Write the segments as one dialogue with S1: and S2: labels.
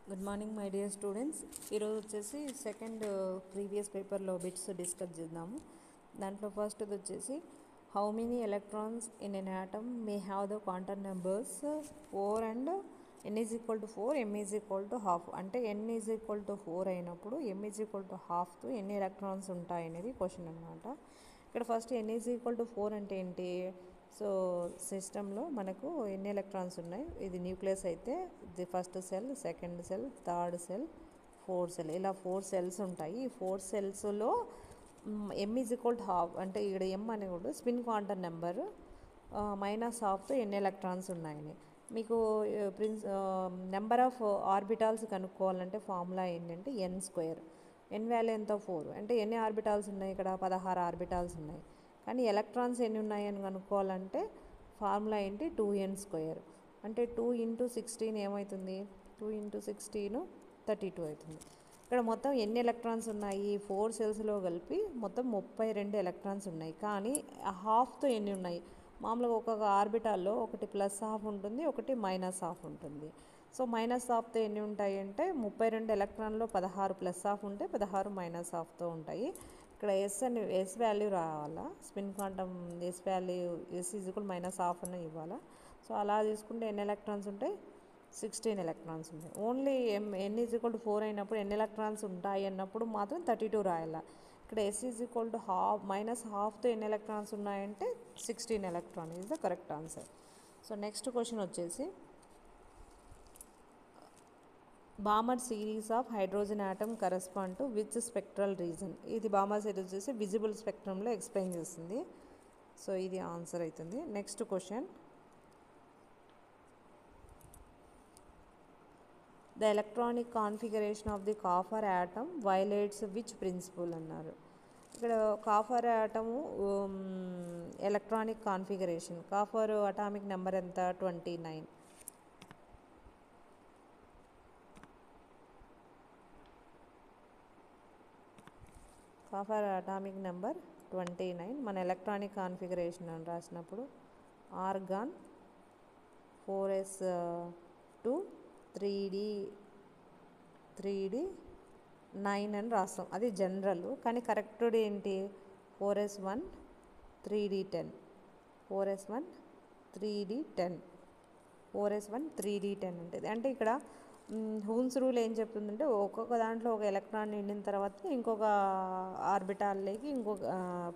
S1: Good morning my dear students. ఈరోజు వచ్చేసి second previous పేపర్లో బిట్స్ డిస్కస్ చేద్దాము. దాంట్లో ఫస్ట్ది వచ్చేసి how many electrons in N atom may have the quantum numbers 4 and n is equal to 4 m is equal to half. అంటే n is equal to 4 అయినప్పుడు m is equal to హాఫ్తో ఎన్ని electrons ఉంటాయి అనేది question అనమాట. ఇక్కడ first n is equal to 4 అంటే ఏంటి? So సిస్టంలో మనకు ఎన్ని ఎలక్ట్రాన్స్ ఉన్నాయి, ఇది న్యూక్లియస్ అయితే ఇది first cell, second cell, third cell, fourth cell, ఇలా 4 సెల్స్ ఉంటాయి. ఈ 4 సెల్స్లో m is equal to half అంటే ఇక్కడ m అనేది స్పిన్ క్వాంటమ్ నెంబర్ మైనస్ హాఫ్తో ఎన్ని ఎలక్ట్రాన్స్ ఉన్నాయని. మీకు నెంబర్ ఆఫ్ ఆర్బిటాల్స్ కనుక్కోవాలంటే ఫార్ములా ఏంటంటే n స్క్వేర్. n వాల్యూ ఎంత? 4. అంటే ఎన్ని ఆర్బిటాల్స్ ఉన్నాయి? ఇక్కడ 16 ఆర్బిటాల్స్ ఉన్నాయి. కానీ ఎలక్ట్రాన్స్ ఎన్ని ఉన్నాయని కనుక్కోవాలంటే ఫార్ములా ఏంటి? 2n square. అంటే 2 ఇంటూ 16 ఏమవుతుంది? 2 ఇంటూ 16 32 అవుతుంది. ఇక్కడ మొత్తం ఎన్ని ఎలక్ట్రాన్స్ ఉన్నాయి? 4 సెల్స్లో కలిపి మొత్తం 32 ఎలక్ట్రాన్స్ ఉన్నాయి. కానీ హాఫ్తో ఎన్ని ఉన్నాయి? మామూలుగా ఒక్కొక్క ఆర్బిటాల్లో ఒకటి ప్లస్ హాఫ్ ఉంటుంది, ఒకటి మైనస్ హాఫ్ ఉంటుంది. సో మైనస్ హాఫ్తో ఎన్ని ఉంటాయి అంటే 32 ఎలక్ట్రాన్లో 16 ప్లస్ హాఫ్ ఉంటే 16 మైనస్ హాఫ్తో ఉంటాయి. ఇక్కడ ఎస్ వాల్యూ రావాలా, spin quantum S value S is equal minus half అని ఇవ్వాలా. సో అలా తీసుకుంటే ఎన్ని ఎలక్ట్రాన్స్ ఉంటాయి? 16 ఎలక్ట్రాన్స్ ఉంటాయి. Only n is equal to 4 అయినప్పుడు ఎన్ని ఎలక్ట్రాన్స్ ఉంటాయి అన్నప్పుడు మాత్రం 32 రాయాలా. ఇక్కడ S is equal to half minus హాఫ్తో ఎన్ని ఎలక్ట్రాన్స్ ఉన్నాయంటే 16 electron is the correct answer. So next question వచ్చేసి Balmer series of hydrogen atom correspond to which spectral region. ఇది బామర్ సిరీస్ వచ్చేసి విజిబుల్ స్పెక్ట్రంలో ఎక్స్ప్లెయిన్ చేస్తుంది. సో ఇది ఆన్సర్ అవుతుంది. Next question, the electronic configuration of the copper atom violates which principle అన్నారు. ఇక్కడ copper atom electronic configuration, copper atomic number ఎంత? 29. Copper atomic number 29. మన ఎలక్ట్రానిక్ కాన్ఫిగరేషన్ అని రాసినప్పుడు ఆర్గాన్ 4s2 3d9 అని రాస్తాం. అది జనరల్. కానీ కరెక్టెడ్ ఏంటి? 4s1 3d10, 4s1 3d10, 4s1 3d10 ఉంటుంది. అంటే ఇక్కడ హూన్స్ రూల్ ఏం చెప్తుందంటే ఒక్కొక్క దాంట్లో ఒక ఎలక్ట్రాన్ నిండిన తర్వాత ఇంకొక ఆర్బిటాల్లోకి ఇంకొక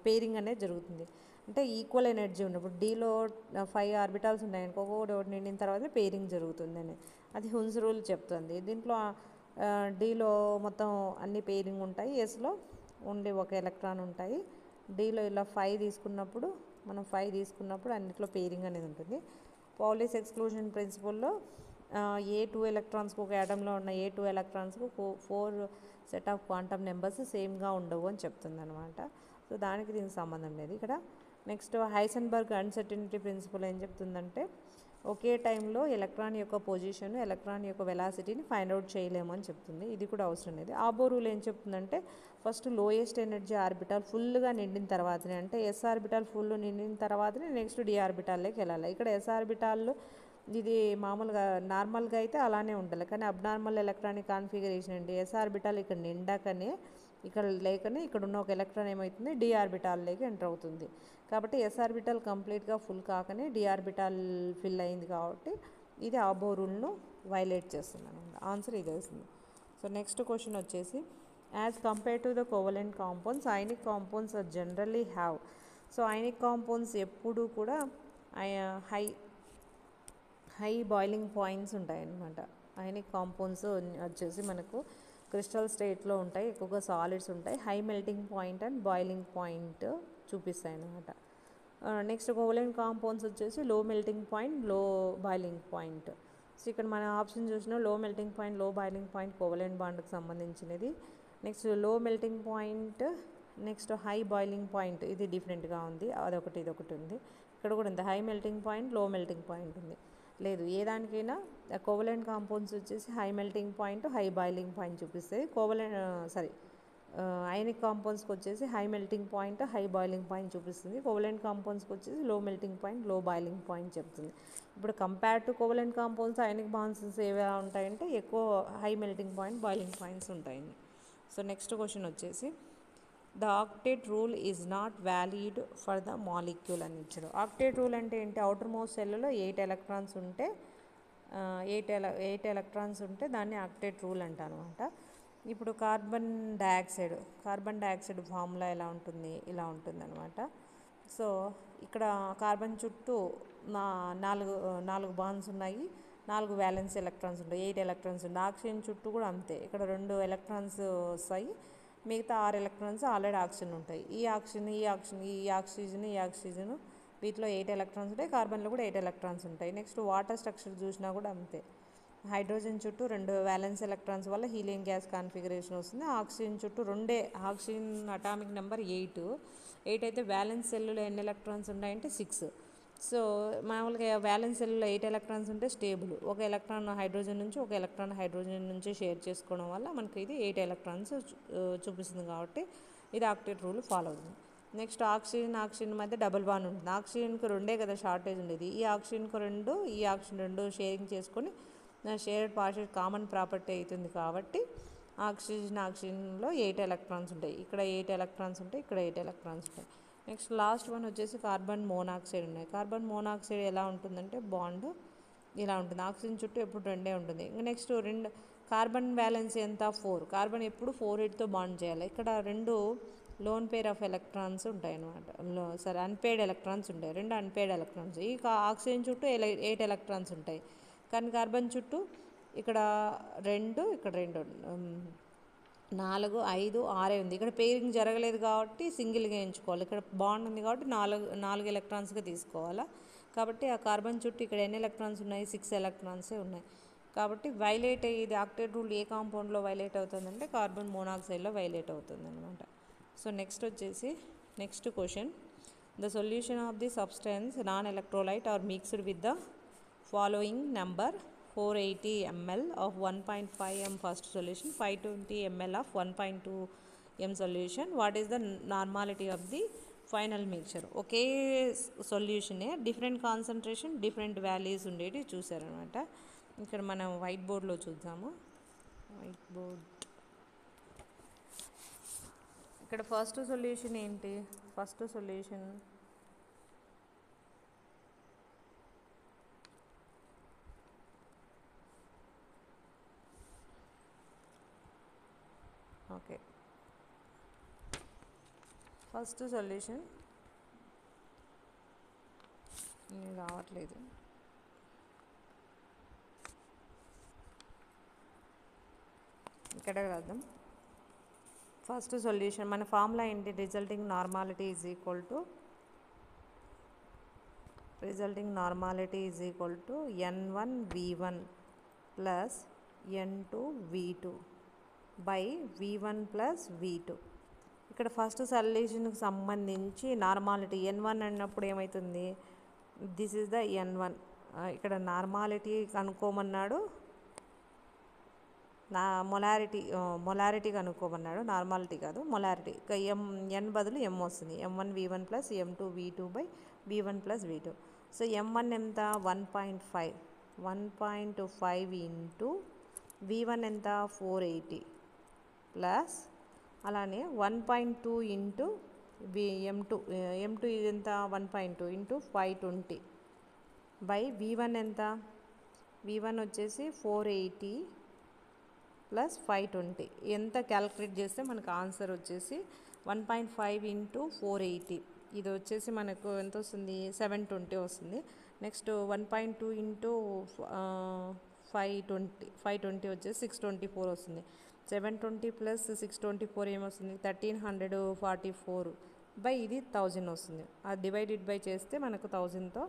S1: పేరింగ్ అనేది జరుగుతుంది. అంటే ఈక్వల్ ఎనర్జీ ఉన్నప్పుడు డీలో 5 ఆర్బిటాల్స్ ఉన్నాయి, ఇంకొకటి ఒకటి నిండిన తర్వాత పేరింగ్ జరుగుతుందని అది హూన్స్ రూల్ చెప్తుంది. దీంట్లో డీలో మొత్తం అన్ని పేరింగ్ ఉంటాయి, ఎస్లో ఓన్లీ ఒక ఎలక్ట్రాన్ ఉంటాయి. డీలో ఇలా 5 తీసుకున్నప్పుడు అన్నిట్లో పేరింగ్ అనేది ఉంటుంది. పౌలీస్ ఎక్స్క్లూజన్ ప్రిన్సిపల్లో ఏ 2 ఎలక్ట్రాన్స్కి ఒక యాటంలో ఉన్న ఏ 2 ఎలక్ట్రాన్స్కు 4 సెట్ ఆఫ్ క్వాంటమ్ నెంబర్స్ సేమ్గా ఉండవు అని చెప్తుంది అనమాట. సో దానికి దీనికి సంబంధం లేదు ఇక్కడ. నెక్స్ట్ హైసెన్బర్గ్ అన్సర్టనిటీ ప్రిన్సిపల్ ఏం చెప్తుందంటే ఒకే టైంలో ఎలక్ట్రాన్ యొక్క పొజిషన్, ఎలక్ట్రాన్ యొక్క వెలాసిటీని ఫైండ్ అవుట్ చేయలేము అని చెప్తుంది. ఇది కూడా అవసరం లేదు. ఆబో రూల్ ఏం చెప్తుందంటే ఫస్ట్ లోయెస్ట్ ఎనర్జీ ఆర్బిటాల్ ఫుల్గా నిండిన తర్వాతనే, అంటే ఎస్ ఆర్బిటాల్ ఫుల్ నిండిన తర్వాతనే నెక్స్ట్ డి ఆర్బిటాల్లోకి వెళ్ళాలి. ఇక్కడ ఎస్ ఆర్బిటాల్లో ఇది మామూలుగా నార్మల్గా అయితే అలానే ఉండాలి. కానీ అబ్నార్మల్ ఎలక్ట్రానిక్ కాన్ఫిగరేషన్ అంటే ఎస్ ఆర్బిటాల్ ఇక్కడ నిండాకనే ఇక్కడ లేకనే ఇక్కడ ఉన్న ఒక ఎలక్ట్రాన్ ఏమవుతుంది? డి ఆర్బిటాల్లోకి ఎంటర్ అవుతుంది. కాబట్టి ఎస్ ఆర్బిటాల్ కంప్లీట్గా ఫుల్ కాకనే డి ఆర్బిటాల్ ఫిల్ అయింది. కాబట్టి ఇది ఆబో రూల్ను వైలేట్ చేస్తుంది అనమాట. ఆన్సర్ ఇది వస్తుంది. సో నెక్స్ట్ క్వశ్చన్ వచ్చేసి as compare to the covalent compounds ionic compounds generally have. So ionic compounds ఎప్పుడు కూడా హై బాయిలింగ్ పాయింట్స్ ఉంటాయన్నమాట. అయనిక్ కాంపౌండ్స్ వచ్చేసి మనకు క్రిస్టల్ స్టేట్లో ఉంటాయి, ఎక్కువగా సాలిడ్స్ ఉంటాయి. High melting point and boiling point చూపిస్తాయి అన్నమాట. నెక్స్ట్ కోవలెంట్ కాంపౌండ్స్ వచ్చేసి లో మెల్టింగ్ పాయింట్, లో బాయిలింగ్ పాయింట్. సో ఇక్కడ మన ఆప్షన్ చూసిన లో మెల్టింగ్ పాయింట్, లో బాయిలింగ్ పాయింట్ కోవలెంట్ బాండ్కి సంబంధించినది. నెక్స్ట్ లో melting point, next high boiling point, ఇది డిఫరెంట్గా ఉంది. అదొకటి ఇదొకటి ఉంది. ఇక్కడ కూడా ఉంది హై మెల్టింగ్ పాయింట్, లో మెల్టింగ్ పాయింట్ ఉంది. లేదు ఏ దానికైనా కోవలెంట్ కాంపౌండ్స్ వచ్చేసి high melting point, high boiling point చూపిస్తాయి. అయనిక్ కాంపౌండ్స్కి వచ్చేసి high melting point high boiling point చూపిస్తుంది. కోవలెంట్ కాంపౌండ్స్కి వచ్చేసి లో మెల్టింగ్ పాయింట్ లో బాయిలింగ్ పాయింట్ చెప్తుంది. ఇప్పుడు compare to covalent compounds ionic bonds ఏవే ఉంటాయంటే ఎక్కువ high melting point boiling points ఉంటాయండి. సో నెక్స్ట్ క్వశ్చన్ వచ్చేసి the octet rule is not valid for the molecule అని ఇచ్చారు. ఆక్టేట్ రూల్ అంటే ఏంటి? అవుటర్ మోస్ట్ సెల్లో 8 ఎలక్ట్రాన్స్ ఉంటే 8 ఎలక్ట్రాన్స్ ఉంటే దాన్ని ఆక్టేట్ రూల్ అంట అనమాట. ఇప్పుడు కార్బన్ డయాక్సైడ్ ఫార్ములా ఎలా ఉంటుంది? ఇలా ఉంటుంది అనమాట. సో ఇక్కడ కార్బన్ చుట్టూ నాలుగు బాండ్స్ ఉన్నాయి, 4 వ్యాలెన్స్ ఎలక్ట్రాన్స్ ఉంటాయి, 8 ఎలక్ట్రాన్స్ ఉంటాయి. ఆక్సిజన్ చుట్టూ కూడా అంతే, ఇక్కడ 2 ఎలక్ట్రాన్స్ వస్తాయి, మిగతా 6 ఎలక్ట్రాన్స్ ఆల్రెడీ ఆక్సిజన్ ఉంటాయి. ఈ ఆక్సిజన్ వీటిలో 8 ఎలక్ట్రాన్స్ ఉంటాయి, కార్బన్లో కూడా 8 ఎలక్ట్రాన్స్ ఉంటాయి. నెక్స్ట్ వాటర్ స్ట్రక్చర్ చూసినా కూడా అంతే. హైడ్రోజన్ చుట్టూ 2 వ్యాలెన్స్ ఎలక్ట్రాన్స్ వల్ల హీలియం గ్యాస్ కాన్ఫిగరేషన్ వస్తుంది. ఆక్సిజన్ చుట్టూ 2 ఆక్సిజన్ అటామిక్ నెంబర్ 8 అయితే వ్యాలెన్స్ సెల్లులో ఎన్ని ఎలక్ట్రాన్స్ ఉంటాయంటే 6. సో మామూలుగా వ్యాలెన్స్ సెల్లులో 8 ఎలక్ట్రాన్స్ ఉంటే స్టేబుల్, ఒక ఎలక్ట్రాన్ హైడ్రోజన్ నుంచి షేర్ చేసుకోవడం వల్ల మనకి ఇది 8 ఎలక్ట్రాన్స్ చూపిస్తుంది. కాబట్టి ఇది ఆక్టేట్ రూల్ ఫాలో అవుతుంది. నెక్స్ట్ ఆక్సిజన్ మధ్య డబుల్ బాండ్ ఉంటుంది. ఆక్సిజన్కి 2 కదా షార్టేజ్ ఉండేది, ఈ ఆక్సిజన్ 2 షేరింగ్ చేసుకొని షేర్డ్ పార్షియల్ కామన్ ప్రాపర్టీ అవుతుంది. కాబట్టి ఆక్సిజన్లో 8 ఎలక్ట్రాన్స్ ఉంటాయి, ఇక్కడ 8 ఎలక్ట్రాన్స్ ఉంటాయి, ఇక్కడ 8 ఎలక్ట్రాన్స్ ఉంటాయి. నెక్స్ట్ లాస్ట్ వన్ వచ్చేసి కార్బన్ మోనాక్సైడ్ ఉన్నాయి. కార్బన్ మోనాక్సైడ్ ఎలా ఉంటుందంటే బాండ్ ఇలా ఉంటుంది, ఆక్సిజన్ చుట్టూ ఎప్పుడు 2 ఉంటుంది. ఇంకా నెక్స్ట్ కార్బన్ బ్యాలెన్స్ ఎంత? 4. కార్బన్ ఎప్పుడు 4 బాండ్ చేయాలి. ఇక్కడ 2 లోన్ పేర్ ఆఫ్ ఎలక్ట్రాన్స్ ఉంటాయి అన్నమాట. అన్పేడ్ ఎలక్ట్రాన్స్ ఉంటాయి, 2 అన్పేడ్ ఎలక్ట్రాన్స్. ఈ ఆక్సిజన్ చుట్టూ 8 ఎలక్ట్రాన్స్ ఉంటాయి, కానీ కార్బన్ చుట్టూ ఇక్కడ 2 4 5 6 ఉంది. ఇక్కడ పేరింగ్ జరగలేదు కాబట్టి సింగిల్గా ఎంచుకోవాలి. ఇక్కడ బాండ్ ఉంది కాబట్టి 4 ఎలక్ట్రాన్స్గా తీసుకోవాలా. కాబట్టి ఆ కార్బన్ చుట్టూ ఇక్కడ ఎన్ని ఎలక్ట్రాన్స్ ఉన్నాయి? 6 ఎలక్ట్రాన్సే ఉన్నాయి. కాబట్టి ఇది ఆక్టేట్ రూల్ ఏ కాంపౌండ్లో వైలేట్ అవుతుందంటే కార్బన్ మోనాక్సైడ్లో వైలేట్ అవుతుంది అనమాట. So next question, the solution of the substance non electrolyte are mixed with the following number 480 ml of 1.5 m first solution, 520 ml of 1.2 m solution. What is the normality of the final mixture? ఒకే సొల్యూషనే different concentration different values ఉండేవి చూసారనమాట. ఇక్కడ మనం white బోర్డ్లో చూద్దాము. ఇక్కడ first solution ఏంటి? ఓకే, ఫస్ట్ సొల్యూషన్ రావట్లేదు. ఇక్కడ రాద్దాం. ఫస్ట్ సొల్యూషన్ మన ఫార్ములా ఏంటి? Resulting normality is equal to n1v1 plus n2v2 by v1 plus v2. ఇక్కడ ఫస్ట్ సొల్యూషన్కి సంబంధించి నార్మాలిటీ n1 అన్నప్పుడు ఏమవుతుంది? This is the n1. ఇక్కడ నార్మాలిటీ కనుక్కోమన్నాడు, మొలారిటీ కనుక్కోమన్నాడు, నార్మాలిటీ కాదు మొలారిటీ. n బదులు m వస్తుంది, m1v1 plus m2v2 by v1 plus v2. So m1 ఎంత? 1.5 ఇంటూ v1 ఎంత? 480 ప్లస్ అలానే 1.2 ఇంటూ m2 ఇది ఎంత? 1.2 ఇంటూ 520 బై v1 ఎంత? v1 వచ్చేసి 480 ప్లస్ 520. ఎంత క్యాలిక్యులేట్ చేస్తే మనకు ఆన్సర్ వచ్చేసి 1.5 ఇంటూ 480, ఇది వచ్చేసి మనకు ఎంత వస్తుంది? 720 వస్తుంది. నెక్స్ట్ 1.2 ఇంటూ 520 వచ్చేసి 624 వస్తుంది. 720 ప్లస్ 624 ఏమొస్తుంది? 1344 బై ఇది 1000 వస్తుంది. అది డివైడెడ్ బై చేస్తే మనకు 1000తో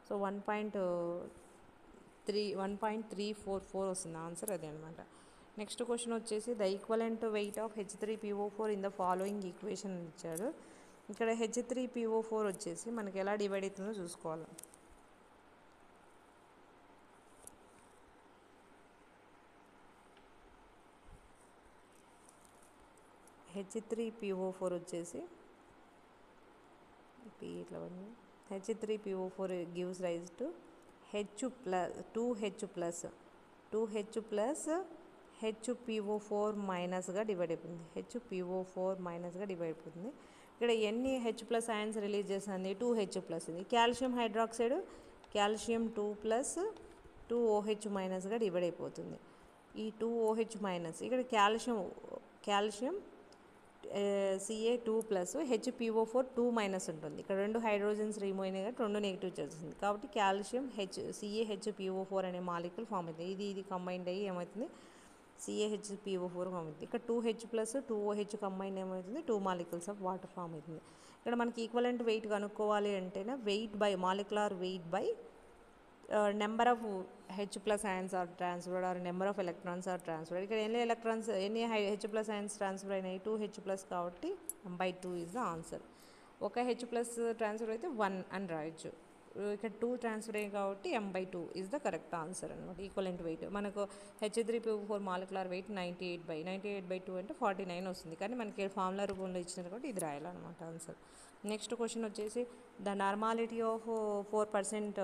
S1: సో 1.344 వస్తుంది ఆన్సర్, అదే అనమాట. నెక్స్ట్ క్వశ్చన్ వచ్చేసి the equivalent weight of H3PO4 in the following equation ఇచ్చాడు. ఇక్కడ H3PO4 వచ్చేసి మనకి ఎలా డివైడ్ అవుతుందో చూసుకోవాలి. H3PO4 వచ్చేసి ఇట్లా ఉంది. H3PO4 gives rise to H plus 2H plus HPO4 మైనస్గా డివైడ్ అయిపోతుంది. HPO4 మైనస్గా డివైడ్ అయిపోతుంది. ఇక్కడ ఎన్ని H ప్లస్ అయాన్స్ రిలీజ్ చేస్తుంది? 2H plus. ఇది calcium hydroxide calcium 2 plus 2OH మైనస్గా డివైడ్ అయిపోతుంది. ఈ 2OH మైనస్ ఇక్కడ calcium Ca2 plus HPO4 2 minus ఉంటుంది. ఇక్కడ రెండు హైడ్రోజన్స్ రిమూవ్ అయినాయి కాబట్టి రెండు నెగిటివ్ చేస్తుంది. కాబట్టి కాల్షియం CaHPO4 అనే మాలిక్యూల్ ఫామ్ అవుతుంది. ఇది కంబైండ్ అయ్యి ఏమవుతుంది? CaHPO4 ఫామ్ అవుతుంది. ఇక్కడ 2H ప్లస్ 2OH కంబైండ్ ఏమవుతుంది? 2 మాలిక్యూల్స్ ఆఫ్ వాటర్ ఫామ్ అవుతుంది. ఇక్కడ మనకి ఈక్వలెంట్ వెయిట్ కనుక్కోవాలి అంటేనే weight by molecular weight by number of H plus ions are transferred or number of electrons are transferred. ఇక్కడ ఎన్ని H ప్లస్ అయాన్స్ ట్రాన్స్ఫర్ అయినాయి? 2H plus కాబట్టి m/2 ఈజ్ ద ఆన్సర్. ఒక H ప్లస్ ట్రాన్స్ఫర్ అయితే 1 అని రాయొచ్చు. ఇక్కడ 2 transfer అయ్యాయి కాబట్టి m/2 is the correct answer అనమాట. ఈక్వలెంట్ వెయిట్ మనకు H3PO4 మాలిక్యులర్ వెయిట్ 98/2 అంటే 49 వస్తుంది. కానీ మనకి ఫార్ములా రూపంలో ఇచ్చినారు కాబట్టి ఇది రాయాలన్నమాట ఆన్సర్. నెక్స్ట్ క్వశ్చన్ వచ్చేసి ద నార్మాలిటీ ఆఫ్ 4%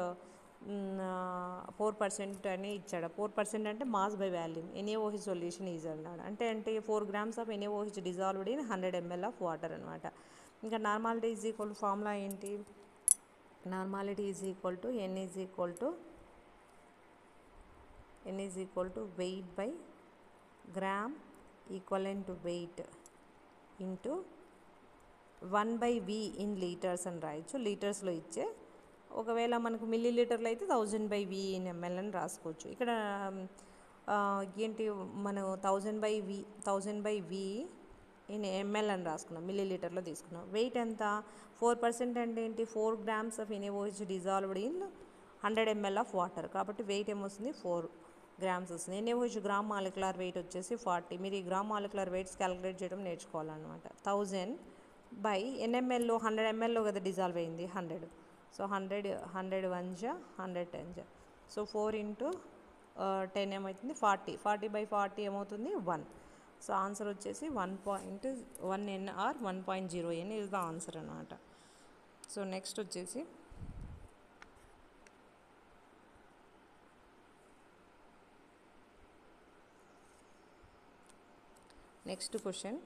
S1: అని ఇచ్చాడు. 4% అంటే mass by volume NaOH solution is అన్నాడు. అంటే 4 grams of NaOH dissolved in 100 ml of water అనమాట. ఇంకా normality is equal to formula ఏంటి? Normality is equal to N is equal to weight by gram equivalent weight into 1/V in litres అని రాయొచ్చు. లీటర్స్లో ఇచ్చే ఒకవేళ మనకు మిల్లీ లీటర్లు అయితే 1000/V ఇన్ ml అని రాసుకోవచ్చు. ఇక్కడ ఏంటి మనం 1000/V ఇన్ ml అని రాసుకున్నాం, మిల్లీ లీటర్లో తీసుకున్నాం. వెయిట్ ఎంత? 4% అంటే ఏంటి? 4 grams of NaOH dissolved in 100 ml of water. కాబట్టి వెయిట్ ఏమొస్తుంది? 4 grams వస్తుంది. NaOH గ్రామ్ మాలిక్యులర్ వెయిట్ వచ్చేసి 40. మీరు ఈ గ్రామ్ మాలిక్యులర్ వెయిట్స్ క్యాలిక్యులేట్ చేయడం నేర్చుకోవాలన్నమాట. 1000/NmLలో 100 mlలో కదా డిజాల్వ్ అయింది 100. సో 100 1 జా 100 10 జా. సో 4 into 10 ఏమవుతుంది? 40. 40/40 ఏమవుతుంది? 1. సో ఆన్సర్ వచ్చేసి 1.1N or 1.0N is the answer అనమాట. సో నెక్స్ట్ వచ్చేసి next question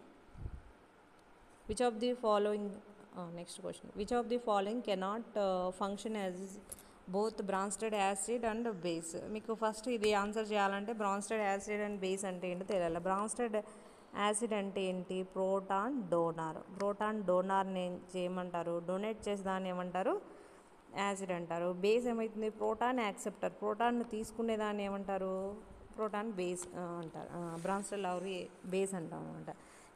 S1: which of the following cannot function as both Bronsted acid and base? మీకు ఫస్ట్ ఇది ఆన్సర్ చేయాలంటే Bronsted acid and base అంటే ఏంటో తెలియాలి. Bronsted acid అంటే ఏంటి? ప్రోటాన్ డోనార్ని చేయమంటారు, డొనేట్ చేసేదాన్ని ఏమంటారు? యాసిడ్ అంటారు. బేస్ ఏమవుతుంది? ప్రోటాన్ యాక్సెప్టర్, ప్రోటాన్ తీసుకునేదాన్ని ఏమంటారు? ప్రోటాన్ బేస్ అంటారు. Bronsted లౌరీ బేస్ అంటాం అనమాట.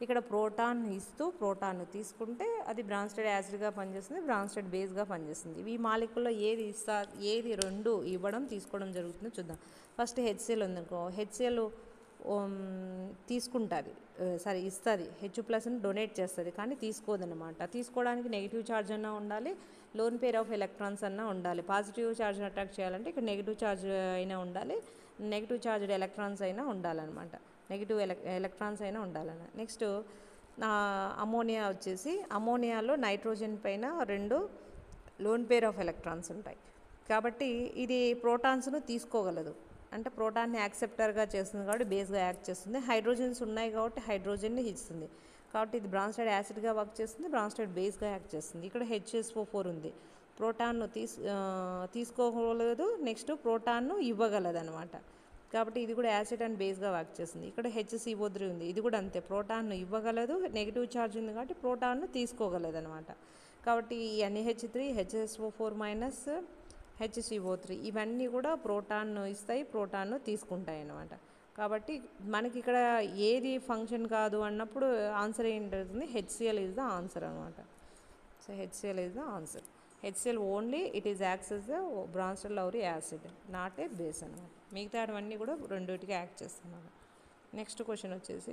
S1: ఇక్కడ ప్రోటాన్ ఇస్తూ ప్రోటాన్ను తీసుకుంటే అది బ్రాన్స్టెడ్ యాసిడ్గా పనిచేస్తుంది, బ్రాన్స్టెడ్ బేస్గా పనిచేస్తుంది. ఈ మాలిక్యూల్లో ఏది రెండు ఇవ్వడం తీసుకోవడం జరుగుతుందో చూద్దాం. ఫస్ట్ HCl ఉందనుకో, HCl తీసుకుంటుంది, ఇస్తుంది, H+ని డొనేట్ చేస్తుంది, కానీ తీసుకోదన్నమాట. తీసుకోవడానికి నెగిటివ్ ఛార్జ్ అన్నా ఉండాలి, లోన్ పేర్ ఆఫ్ ఎలక్ట్రాన్స్ అన్నా ఉండాలి. పాజిటివ్ ఛార్జ్ని అట్రాక్ట్ చేయాలంటే ఇక్కడ నెగిటివ్ ఛార్జ్ అయినా ఉండాలి, నెగిటివ్ ఛార్జ్డ్ ఎలక్ట్రాన్స్ అయినా ఉండాలన్నమాట, నెగిటివ్ ఎలక్ట్రాన్స్ అయినా ఉండాలన్న. నెక్స్ట్ అమోనియా వచ్చేసి, అమోనియాలో నైట్రోజన్ పైన 2 లోన్ పేర్ ఆఫ్ ఎలక్ట్రాన్స్ ఉంటాయి. కాబట్టి ఇది ప్రోటాన్స్ను తీసుకోగలదు, అంటే ప్రోటాన్ని యాక్సెప్టర్గా చేస్తుంది కాబట్టి బేస్గా యాక్ట్ చేస్తుంది. హైడ్రోజన్స్ ఉన్నాయి కాబట్టి హైడ్రోజన్ని ఇస్తుంది, కాబట్టి ఇది బ్రాన్స్టెడ్ యాసిడ్గా వర్క్ చేస్తుంది, బ్రాన్స్టెడ్ బేస్గా యాక్ట్ చేస్తుంది. ఇక్కడ HSO4 ఉంది, ప్రోటాన్ను తీసుకోగలదు, నెక్స్ట్ ప్రోటాన్ను ఇవ్వగలదు అనమాట. కాబట్టి ఇది కూడా యాసిడ్ అండ్ బేస్గా వర్క్ చేస్తుంది. ఇక్కడ HCO3 ఉంది, ఇది కూడా అంతే, ప్రోటాన్ను ఇవ్వగలదు, నెగిటివ్ ఛార్జ్ ఉంది కాబట్టి ప్రోటాన్ను తీసుకోగలదు అనమాట. కాబట్టి NH3 HSO4 మైనస్ HCO3 ఇవన్నీ కూడా ప్రోటాన్ను ఇస్తాయి, ప్రోటాన్ను తీసుకుంటాయి అన్నమాట. కాబట్టి మనకి ఇక్కడ ఏది ఫంక్షన్ కాదు అన్నప్పుడు ఆన్సర్ ఏంటవుతుంది? HCl ఈజ్ ద ఆన్సర్ అనమాట. So HCl is the answer. HCl only it is acts as the Bronsted Lowry acid, not a base అనమాట. మిగతా అవన్నీ కూడా రెండింటికి యాక్ట్ చేస్తున్నాను. నెక్స్ట్ క్వశ్చన్ వచ్చేసి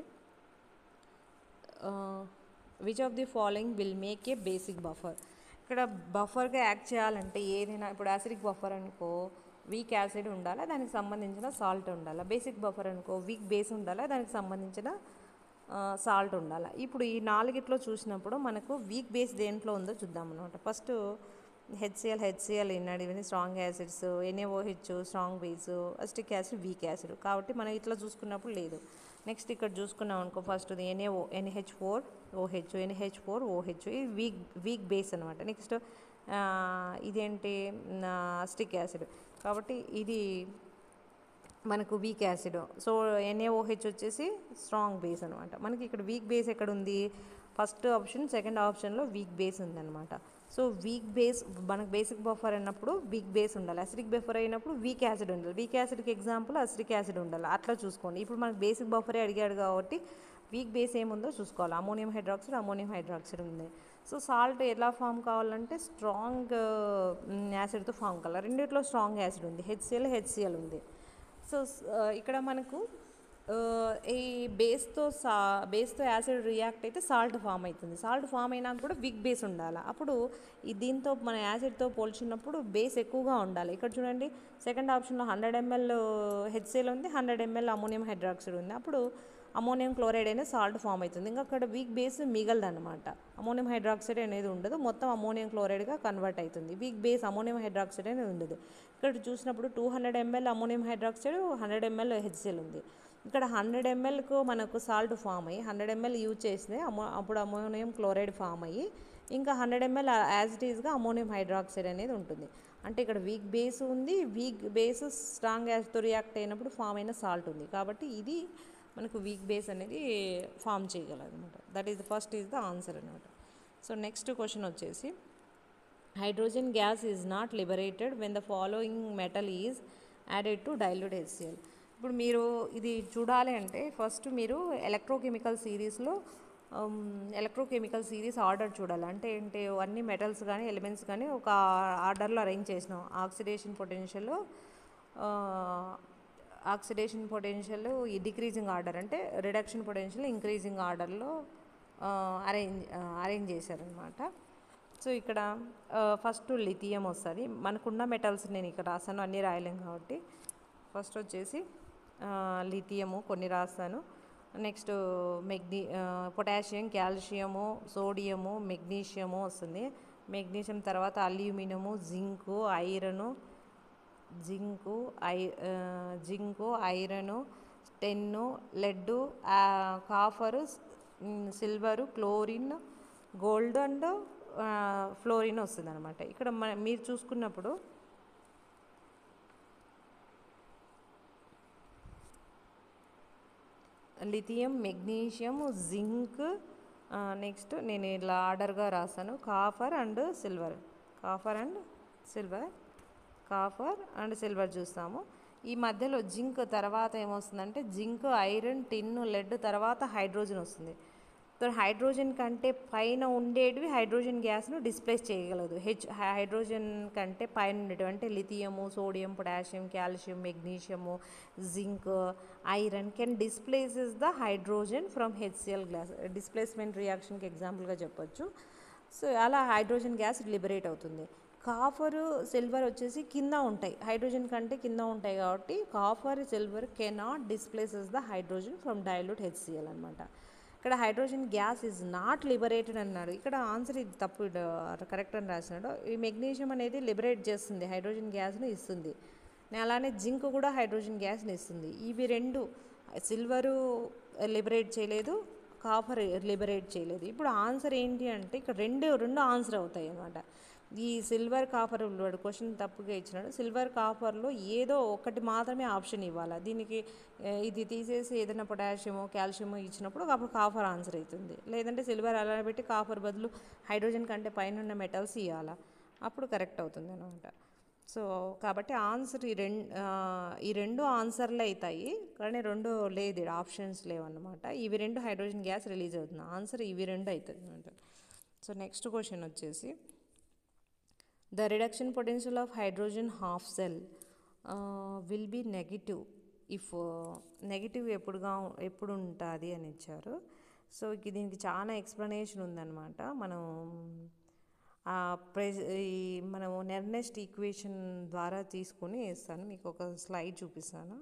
S1: which of the following will make a basic buffer? ఇక్కడ బఫర్గా యాక్ట్ చేయాలంటే ఏదైనా, ఇప్పుడు యాసిడిక్ బఫర్ అనుకో వీక్ యాసిడ్ ఉండాలా, దానికి సంబంధించిన సాల్ట్ ఉండాలా. బేసిక్ బఫర్ అనుకో వీక్ బేస్ ఉండాలా, దానికి సంబంధించిన సాల్ట్ ఉండాలి. ఇప్పుడు ఈ నాలుగిట్లో చూసినప్పుడు మనకు వీక్ బేస్ దేంట్లో ఉందో చూద్దాం అనమాట. ఫస్ట్ హెచ్సిఎల్ ఇన్నాడు, ఇవన్నీ strong acids, NaOH strong base, acetic acid weak acid. కాబట్టి మనం ఇట్లా చూసుకున్నప్పుడు లేదు. నెక్స్ట్ ఇక్కడ చూసుకున్నాం అనుకో, ఫస్ట్ NH4OH ఇది వీక్ బేస్ అనమాట. నెక్స్ట్ ఇదేంటి అసిటిక్ యాసిడ్, కాబట్టి ఇది మనకు వీక్ యాసిడ్. సో NaOH వచ్చేసి స్ట్రాంగ్ బేస్ అనమాట. మనకి ఇక్కడ వీక్ బేస్ ఎక్కడ ఉంది? ఫస్ట్ ఆప్షన్, సెకండ్ ఆప్షన్లో వీక్ బేస్ ఉందన్నమాట. సో వీక్ బేస్ మనకు బేసిక్ బఫర్ అన్నప్పుడు వీక్ బేస్ ఉండాలి, అసిడిక్ బఫర్ అయినప్పుడు వీక్ యాసిడ్ ఉండాలి. వీక్ యాసిడ్కి ఎగ్జాంపుల్ అసిడిక్ యాసిడ్ ఉండాలి. అట్లా చూసుకోండి. ఇప్పుడు మనకు బేసిక్ బఫరే అడిగాడు కాబట్టి వీక్ బేస్ ఏముందో చూసుకోవాలి. అమోనియం హైడ్రాక్సైడ్ ఉంది. సో సాల్ట్ ఎలా ఫామ్ కావాలంటే స్ట్రాంగ్ యాసిడ్తో ఫామ్ కావాలి. రెండిట్లో స్ట్రాంగ్ యాసిడ్ ఉంది, హెచ్సిఎల్ ఉంది. సో ఇక్కడ మనకు ఈ బేస్తో యాసిడ్ రియాక్ట్ అయితే సాల్ట్ ఫామ్ అవుతుంది. సాల్ట్ ఫామ్ అయినా కూడా వీక్ బేస్ ఉండాలి. అప్పుడు దీంతో మన యాసిడ్తో పోల్చినప్పుడు బేస్ ఎక్కువగా ఉండాలి. ఇక్కడ చూడండి, సెకండ్ ఆప్షన్లో 100 ml హెచ్సిఎల్ ఉంది, 100 ml అమోనియం హైడ్రాక్సైడ్ ఉంది. అప్పుడు అమోనియం క్లోరైడ్ అనేది సాల్ట్ ఫామ్ అవుతుంది. ఇంకా అక్కడ వీక్ బేస్ మిగలదన్నమాట. అమోనియం హైడ్రాక్సైడ్ అనేది ఉండదు, మొత్తం అమోనియం క్లోరైడ్గా కన్వర్ట్ అవుతుంది. వీక్ బేస్ అమోనియం హైడ్రాక్సైడ్ అనేది ఉండదు. ఇక్కడ చూసినప్పుడు 200 ml ammonium hydroxide, 100 ml HCl ఉంది. ఇక్కడ 100 mlకు మనకు సాల్ట్ ఫామ్ అయ్యి 100 ml యూజ్ చేస్తే అప్పుడు అమోనియం క్లోరైడ్ ఫామ్ అయ్యి ఇంకా 100 ml యాజ్ ఇట్ ఈజ్గా అమోనియం హైడ్రాక్సైడ్ అనేది ఉంటుంది. అంటే ఇక్కడ వీక్ బేస్ ఉంది, వీక్ బేస్ స్ట్రాంగ్ యాసిడ్తో రియాక్ట్ అయినప్పుడు ఫామ్ అయిన సాల్ట్ ఉంది. కాబట్టి ఇది మనకు వీక్ బేస్ అనేది ఫామ్ చేయగలదు అనమాట. That is the first is the answer అనమాట. సో నెక్స్ట్ క్వశ్చన్ వచ్చేసి, hydrogen gas is not liberated when the following metal is added to dilute HCl. ఇప్పుడు మీరు ఇది చూడాలి అంటే ఫస్ట్ మీరు ఎలక్ట్రోకెమికల్ సిరీస్ ఆర్డర్ చూడాలి. అంటే ఏంటి, అన్ని మెటల్స్ కానీ ఎలిమెంట్స్ కానీ ఒక ఆర్డర్లో అరేంజ్ చేసినాం. ఆక్సిడేషన్ పొటెన్షియల్ ఈ డిక్రీజింగ్ ఆర్డర్, అంటే రిడక్షన్ పొటెన్షియల్ ఇంక్రీజింగ్ ఆర్డర్లో అరేంజ్ చేశారనమాట. సో ఇక్కడ ఫస్ట్ లిథియం వస్తుంది. మనకున్న మెటల్స్ నేను ఇక్కడ రాసాను, అన్నీ రాయలేం కాబట్టి ఫస్ట్ వచ్చేసి లిథియము కొన్ని రాస్తాను. Next potassium, calcium, sodium, magnesium వస్తుంది. మెగ్నీషియం తర్వాత aluminium, zinc, iron, tin, lead, copper, silver, chlorine, gold and fluorine వస్తుంది అనమాట. ఇక్కడ మీరు చూసుకున్నప్పుడు లిథియం, మెగ్నీషియం, జింక్, నెక్స్ట్ నేను ఇలా ఆర్డర్గా రాసాను, కాఫర్ అండ్ సిల్వర్ చూస్తాము. ఈ మధ్యలో జింక్ తర్వాత ఏమొస్తుందంటే జింక్, ఐరన్, టిన్, లెడ్ తర్వాత హైడ్రోజన్ వస్తుంది. హైడ్రోజన్ కంటే పైన ఉండేటివి హైడ్రోజన్ గ్యాస్ను డిస్ప్లేస్ చేయగలదు. హైడ్రోజన్ కంటే పైన ఉండేటువంటి lithium, sodium, potassium, calcium, magnesium, zinc, iron can displaces the hydrogen from HCl gas. Displacement రియాక్షన్కి ఎగ్జాంపుల్గా చెప్పొచ్చు. సో అలా హైడ్రోజన్ గ్యాస్ లిబరేట్ అవుతుంది. కాఫర్, సిల్వర్ వచ్చేసి కింద ఉంటాయి, హైడ్రోజన్ కంటే కింద ఉంటాయి. కాబట్టి copper, silver cannot displaces the hydrogen from dilute HCl అనమాట. ఇక్కడ hydrogen gas is not liberated అన్నాడు. ఇక్కడ ఆన్సర్ ఇది తప్పు, కరెక్ట్ అని రాసినాడు. ఈ మెగ్నీషియం అనేది లిబరేట్ చేస్తుంది, హైడ్రోజన్ గ్యాస్ని ఇస్తుంది. అలానే జింక్ కూడా హైడ్రోజన్ గ్యాస్ని ఇస్తుంది. ఇవి రెండు, సిల్వరు లిబరేట్ చేయలేదు, కాపర్ లిబరేట్ చేయలేదు. ఇప్పుడు ఆన్సర్ ఏంటి అంటే ఇక్కడ రెండు ఆన్సర్ అవుతాయి అన్నమాట. ఈ సిల్వర్ కాపర్ క్వశ్చన్ తప్పుగా ఇచ్చినాడు. సిల్వర్ కాపర్లో ఏదో ఒకటి మాత్రమే ఆప్షన్ ఇవ్వాలి. దీనికి ఇది తీసేసి ఏదైనా పొటాషియము, కాల్షియము ఇచ్చినప్పుడు అప్పుడు కాపర్ ఆన్సర్ అవుతుంది. లేదంటే సిల్వర్ అలా పెట్టి కాపర్ బదులు హైడ్రోజన్ కంటే పైన ఉన్న మెటల్స్ ఇవ్వాలి, అప్పుడు కరెక్ట్ అవుతుంది అనమాట. సో కాబట్టి ఆన్సర్ ఈ రెండు ఆన్సర్లు అవుతాయి, కానీ రెండు లేదు, ఆప్షన్స్ లేవన్నమాట. ఇవి రెండు హైడ్రోజన్ గ్యాస్ రిలీజ్ అవుతుంది, ఆన్సర్ ఇవి రెండు అవుతుంది అనమాట. సో నెక్స్ట్ క్వశ్చన్ వచ్చేసి, the reduction potential of hydrogen half cell will be negative if, negative ఎప్పుడు ఉంటుంది అని ఇచ్చారు. సో దీనికి చాలా ఎక్స్ప్లెనేషన్ ఉందన్నమాట. మనము నెర్నెస్ట్ ఈక్వేషన్ ద్వారా తీసుకుని వేస్తాను, మీకు ఒక స్లైడ్ చూపిస్తాను.